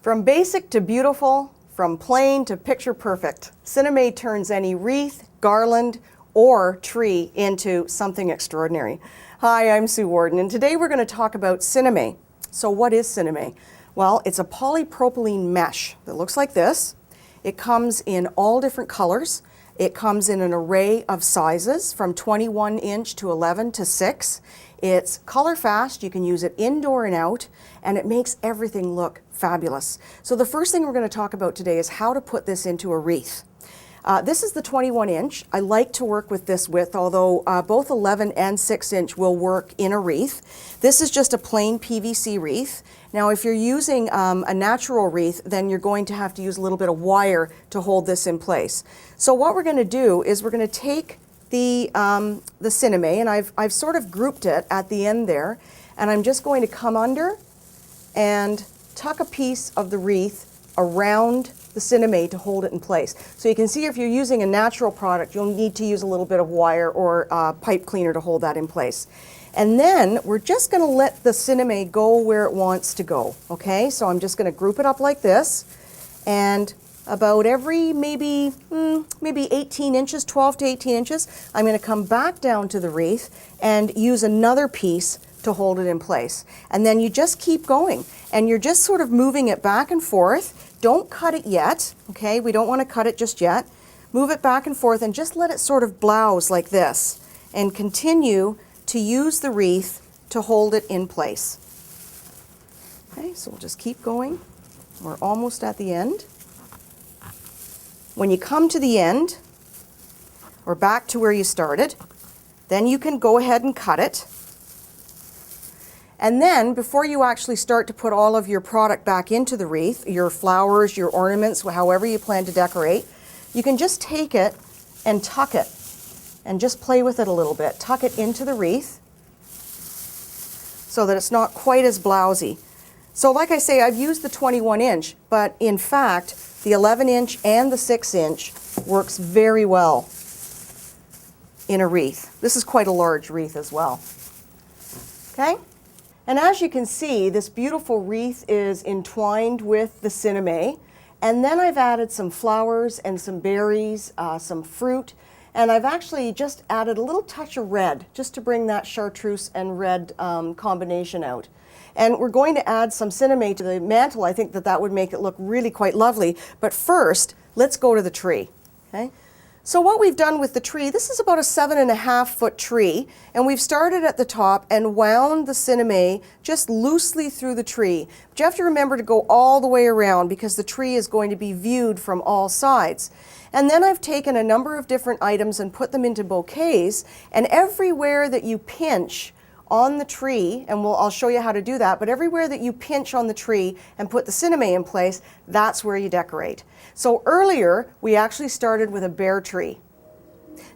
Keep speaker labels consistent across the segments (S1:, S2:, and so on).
S1: From basic to beautiful, from plain to picture perfect, Sinamay turns any wreath, garland, or tree into something extraordinary. Hi, I'm Sue Warden, and today we're going to talk about Sinamay. So what is Sinamay? Well, it's a polypropylene mesh that looks like this. It comes in all different colors. It comes in an array of sizes from 21 inch to 11 to 6. It's color fast, you can use it indoor and out, and it makes everything look fabulous. So the first thing we're going to talk about today is how to put this into a wreath. This is the 21 inch. I like to work with this width, although both 11 and 6 inch will work in a wreath. This is just a plain PVC wreath. Now if you're using a natural wreath, then you're going to have to use a little bit of wire to hold this in place. So what we're going to do is we're going to take the Sinamay, and I've sort of grouped it at the end there, and I'm just going to come under and tuck a piece of the wreath around the Sinamay to hold it in place. So you can see if you're using a natural product, you'll need to use a little bit of wire or pipe cleaner to hold that in place. And then we're just going to let the Sinamay go where it wants to go. Okay, so I'm just going to group it up like this, and about every maybe 18 inches, 12 to 18 inches, I'm going to come back down to the wreath and use another piece to hold it in place. And then you just keep going, and you're just sort of moving it back and forth. Don't cut it yet, okay? We don't want to cut it just yet. Move it back and forth and just let it sort of blouse like this, and continue to use the wreath to hold it in place. Okay, so we'll just keep going. We're almost at the end. When you come to the end, or back to where you started, then you can go ahead and cut it. And then, before you actually start to put all of your product back into the wreath, your flowers, your ornaments, however you plan to decorate, you can just take it and tuck it, and just play with it a little bit. Tuck it into the wreath so that it's not quite as blousy. So like I say, I've used the 21 inch, but in fact, the 11 inch and the 6 inch works very well in a wreath. This is quite a large wreath as well. Okay? And as you can see, this beautiful wreath is entwined with the Sinamay. And then I've added some flowers and some berries, some fruit, and I've actually just added a little touch of red, just to bring that chartreuse and red combination out. And we're going to add some Sinamay to the mantle. I think that that would make it look really quite lovely. But first, let's go to the tree. Okay? So what we've done with the tree, this is about a 7.5 foot tree, and we've started at the top and wound the Sinamay just loosely through the tree. But you have to remember to go all the way around, because the tree is going to be viewed from all sides. And then I've taken a number of different items and put them into bouquets, and everywhere that you pinch on the tree, and I'll show you how to do that, but everywhere that you pinch on the tree and put the Sinamay in place, that's where you decorate. So earlier, we actually started with a bare tree.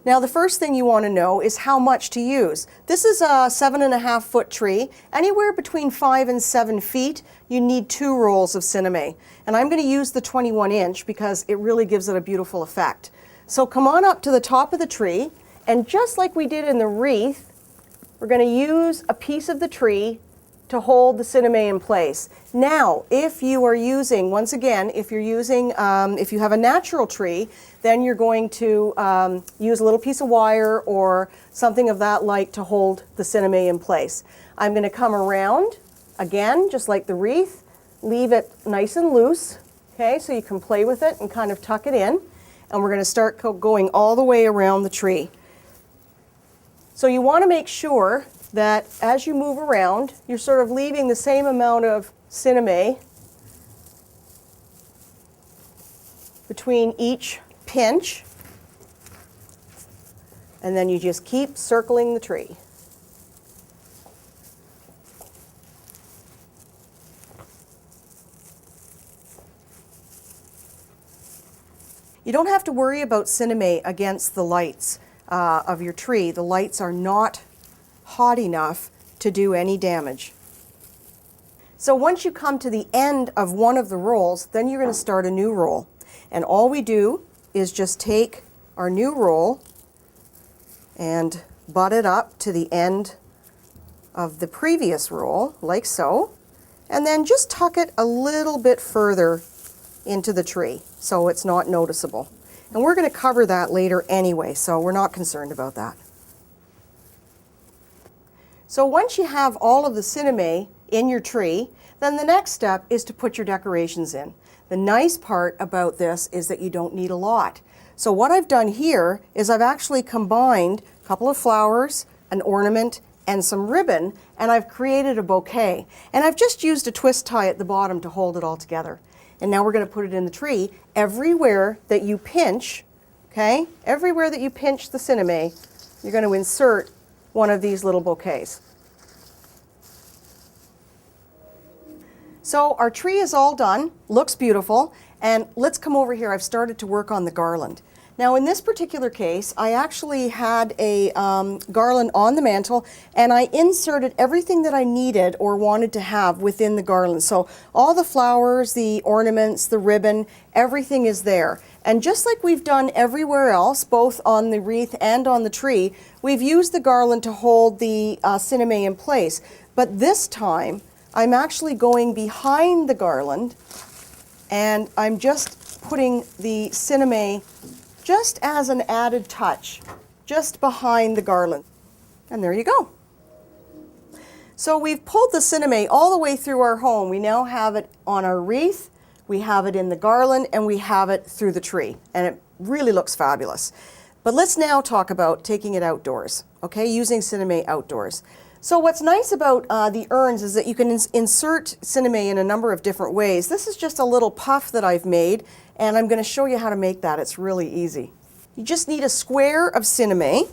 S1: Now the first thing you want to know is how much to use. This is a 7.5 foot tree. Anywhere between 5 and 7 feet, you need 2 rolls of Sinamay. And I'm going to use the 21 inch because it really gives it a beautiful effect. So come on up to the top of the tree, and just like we did in the wreath, we're going to use a piece of the tree to hold the Sinamay in place. Now, if you are using, once again, if you're using, if you have a natural tree, then you're going to use a little piece of wire or something of that like to hold the Sinamay in place. I'm going to come around, again, just like the wreath, leave it nice and loose, okay, so you can play with it and kind of tuck it in. And we're going to start going all the way around the tree. So you want to make sure that as you move around, you're sort of leaving the same amount of Sinamay between each pinch, and then you just keep circling the tree. You don't have to worry about Sinamay against the lights of your tree. The lights are not hot enough to do any damage. So once you come to the end of one of the rolls, then you're going to start a new roll. And all we do is just take our new roll and butt it up to the end of the previous roll, like so, and then just tuck it a little bit further into the tree so it's not noticeable. And we're going to cover that later anyway, so we're not concerned about that. So once you have all of the Sinamay in your tree, then the next step is to put your decorations in. The nice part about this is that you don't need a lot. So what I've done here is I've actually combined a couple of flowers, an ornament, and some ribbon, and I've created a bouquet. And I've just used a twist tie at the bottom to hold it all together. And now we're going to put it in the tree. Everywhere that you pinch, okay, everywhere that you pinch the Sinamay, you're going to insert one of these little bouquets. So our tree is all done, looks beautiful, and let's come over here. I've started to work on the garland. Now in this particular case, I actually had a garland on the mantle, and I inserted everything that I needed or wanted to have within the garland. So all the flowers, the ornaments, the ribbon, everything is there. And just like we've done everywhere else, both on the wreath and on the tree, we've used the garland to hold the Sinamay in place. But this time, I'm actually going behind the garland, and I'm just putting the Sinamay just as an added touch, just behind the garland. And there you go. So we've pulled the Sinamay all the way through our home. We now have it on our wreath, we have it in the garland, and we have it through the tree. And it really looks fabulous. But let's now talk about taking it outdoors, okay, using Sinamay outdoors. So what's nice about the urns is that you can insert Sinamay in a number of different ways. This is just a little puff that I've made, and I'm going to show you how to make that. It's really easy. You just need a square of Sinamay.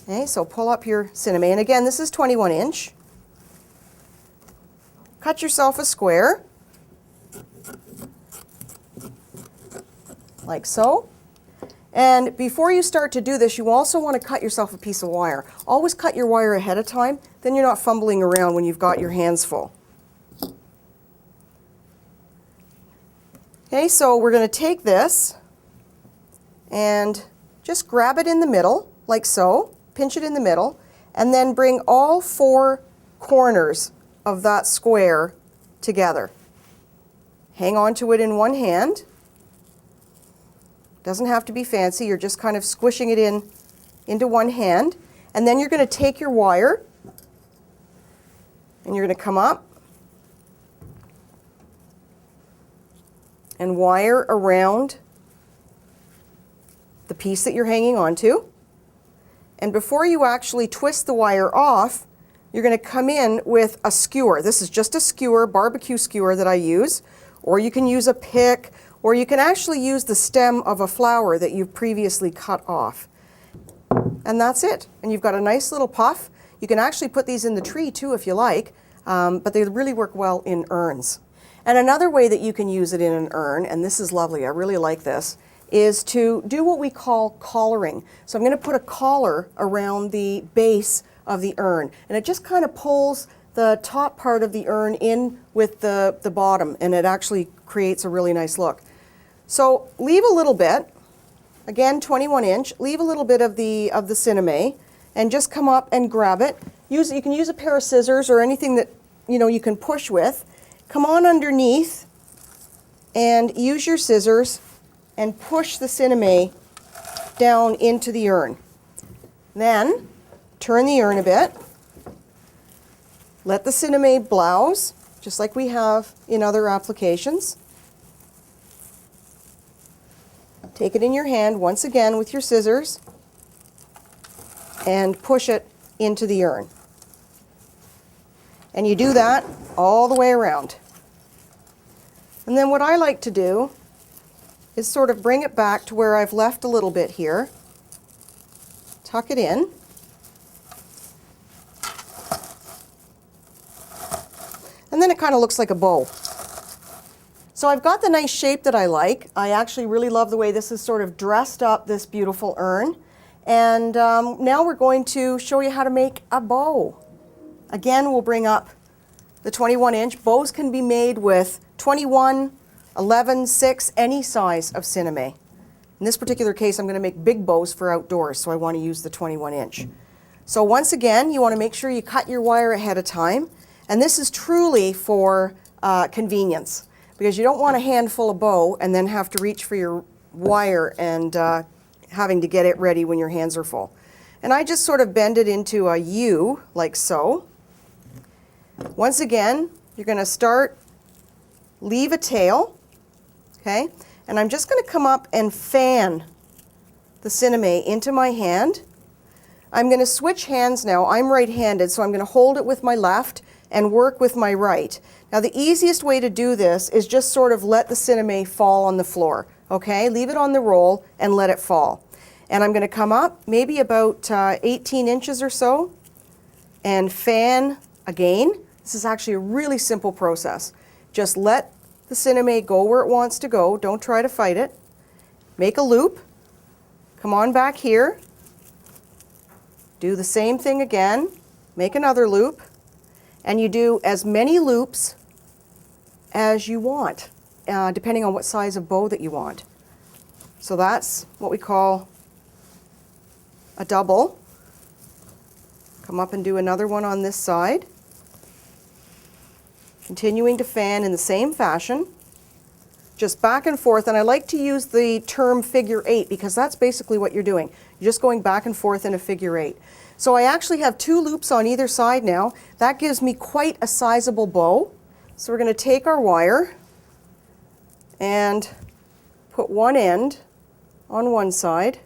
S1: Okay, so pull up your Sinamay, and again, this is 21 inch. Cut yourself a square, like so. And before you start to do this, you also want to cut yourself a piece of wire. Always cut your wire ahead of time, then you're not fumbling around when you've got your hands full. Okay, so we're going to take this and just grab it in the middle, like so, pinch it in the middle, and then bring all 4 corners of that square together. Hang on to it in one hand. Doesn't have to be fancy, you're just kind of squishing it into one hand. And then you're going to take your wire and you're going to come up and wire around the piece that you're hanging onto. And before you actually twist the wire off, you're going to come in with a skewer. This is just a skewer, barbecue skewer that I use, or you can use a pick, or you can actually use the stem of a flower that you've previously cut off. And that's it. And you've got a nice little puff. You can actually put these in the tree too if you like, but they really work well in urns. And another way that you can use it in an urn, and this is lovely, I really like this, is to do what we call collaring. So I'm going to put a collar around the base of the urn, and it just kind of pulls the top part of the urn in with the bottom, and it actually creates a really nice look. So leave a little bit, again 21 inch, leave a little bit of the Sinamay, and just come up and grab it. You can use a pair of scissors or anything that you can push with. Come on underneath and use your scissors and push the Sinamay down into the urn. Then turn the urn a bit. Let the Sinamay blouse, just like we have in other applications. Take it in your hand once again with your scissors and push it into the urn. And you do that all the way around. And then what I like to do is sort of bring it back to where I've left a little bit here. Tuck it in. And then it kind of looks like a bow. So I've got the nice shape that I like. I actually really love the way this is sort of dressed up this beautiful urn. And now we're going to show you how to make a bow. Again, we'll bring up the 21 inch. Bows can be made with 21, 11, 6, any size of Sinamay. In this particular case, I'm going to make big bows for outdoors, so I want to use the 21 inch. So once again, you want to make sure you cut your wire ahead of time. And this is truly for convenience, because you don't want a handful of bow and then have to reach for your wire and having to get it ready when your hands are full. And I just sort of bend it into a U, like so. Once again, you're going to start, leave a tail, okay? And I'm just going to come up and fan the Sinamay into my hand. I'm going to switch hands now. I'm right-handed, so I'm going to hold it with my left and work with my right. Now the easiest way to do this is just sort of let the Sinamay fall on the floor, okay? Leave it on the roll and let it fall. And I'm going to come up maybe about 18 inches or so and fan again. This is actually a really simple process. Just let the Sinamay go where it wants to go. Don't try to fight it. Make a loop. Come on back here. Do the same thing again. Make another loop. And you do as many loops as you want, depending on what size of bow that you want. So that's what we call a double. Come up and do another one on this side. Continuing to fan in the same fashion, just back and forth. And I like to use the term figure 8 because that's basically what you're doing. You're just going back and forth in a figure 8. So I actually have 2 loops on either side now. That gives me quite a sizable bow. So we're going to take our wire and put one end on one side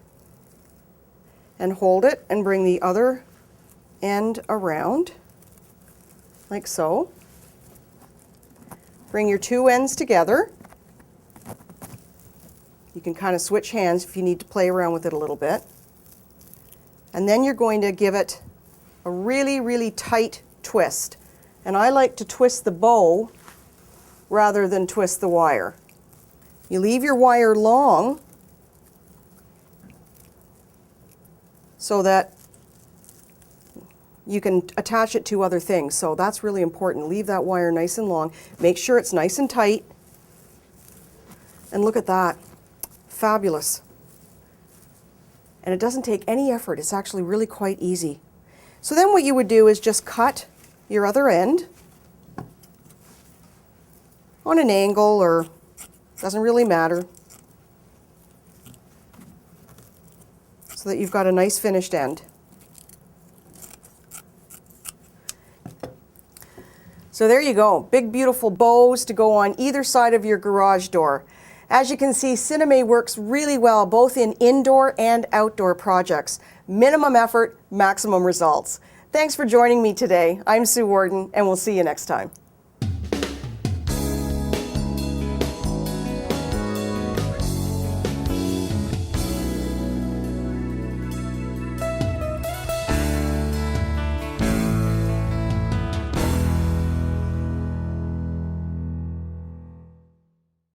S1: and hold it and bring the other end around like so. Bring your 2 ends together. You can kind of switch hands if you need to play around with it a little bit. And then you're going to give it a really, really tight twist. And I like to twist the bow rather than twist the wire. You leave your wire long so that you can attach it to other things. So that's really important. Leave that wire nice and long. Make sure it's nice and tight. And look at that. Fabulous. And it doesn't take any effort. It's actually really quite easy. So then what you would do is just cut your other end on an angle, or doesn't really matter, so that you've got a nice finished end. So there you go, big beautiful bows to go on either side of your garage door. As you can see, Sinamay works really well both in indoor and outdoor projects. Minimum effort, maximum results. Thanks for joining me today. I'm Sue Warden, and we'll see you next time.